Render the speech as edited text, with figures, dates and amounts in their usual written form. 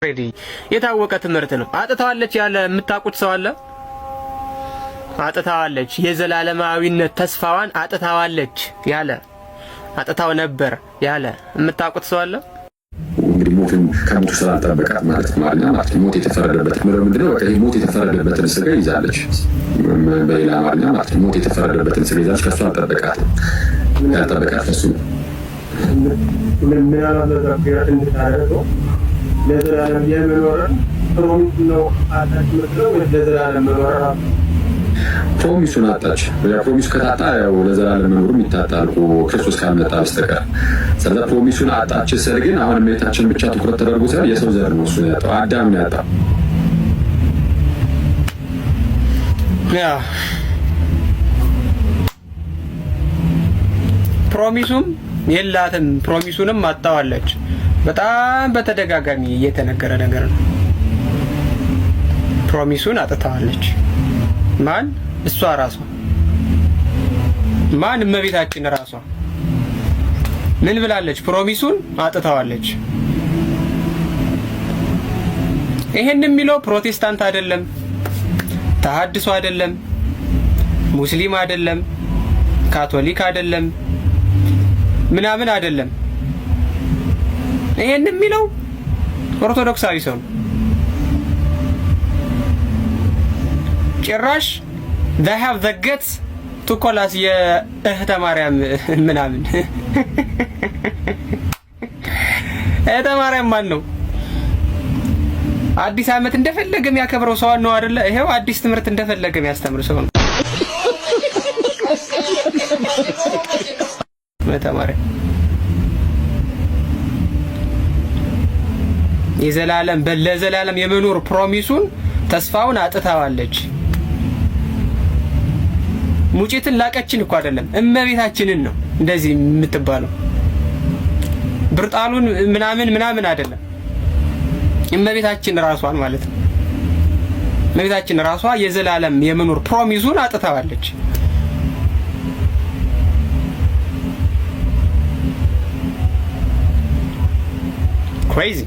ሬዲ የታወቀ ትምህርት ነው። አጥታዋለች ያለ የምታውቁት ሰው አለ? አጥታዋለች፣ የዘላለማዊነት ተስፋዋን አጥታዋለች ያለ አጥታው ነበር ያለ የምታውቁት ሰው አለ? እንግዲህ ሞትን ከሞቱ ስላልጠበቃት ማለት ነው። ማለት ሞት የተፈረደበት ምንድነው? በቃ ይሄ ሞት የተፈረደበትን ስጋ ይዛለች። በሌላ አማርኛ ማለት ሞት የተፈረደበትን ስጋ ይዛለች። ከሷ አልጠበቃት ያልጠበቃት እሱ ምን ያላዘጋጀት እንድታደርገው ለዘላለም የመኖርን ፕሮሚስ ነው አጣች መስለው ለዘላለም መኖር ፕሮሚሱን አጣች። ፕሮሚሱ ከታጣ ያው ለዘላለም መኖሩም ይታጣል ክርስቶስ ካልመጣ በስተቀር። ስለዚህ ፕሮሚሱን አጣች ስል ግን አሁን እመቤታችን ብቻ ትኩረት ተደርጎ ሳይሆን የሰው ዘር ነው እሱ ያጣው፣ አዳም ነው ያጣው። ያ ፕሮሚሱም የላትም፣ ፕሮሚሱንም አጣዋለች። በጣም በተደጋጋሚ እየተነገረ ነገር ነው። ፕሮሚሱን አጥታዋለች። ማን? እሷ ራሷ። ማን? እመቤታችን ራሷ። ምን ብላለች? ፕሮሚሱን አጥታዋለች። ይሄን የሚለው ፕሮቴስታንት አይደለም፣ ተሐድሶ አይደለም፣ ሙስሊም አይደለም፣ ካቶሊክ አይደለም፣ ምናምን አይደለም። ይሄን የሚለው ኦርቶዶክሳዊ ሰው ነው። ጭራሽ they have the guts to call us የእህተ ማርያም ምናምን። እህተ ማርያም ማን ነው? አዲስ ዓመት እንደፈለገ የሚያከብረው ሰው ነው አይደለ? ይሄው አዲስ ትምህርት እንደፈለገ የሚያስተምር ሰው ነው እህተ ማርያም። የዘላለም ለዘላለም የመኖር ፕሮሚሱን ተስፋውን አጥታዋለች። ሙጪትን ላቀችን እኮ አይደለም እመቤታችንን ነው እንደዚህ የምትባለው። ብርጣሉን ምናምን አይደለም፣ እመቤታችን ራሷን ማለት ነው። እመቤታችን ራሷ የዘላለም የመኖር ፕሮሚሱን አጥታዋለች። Crazy.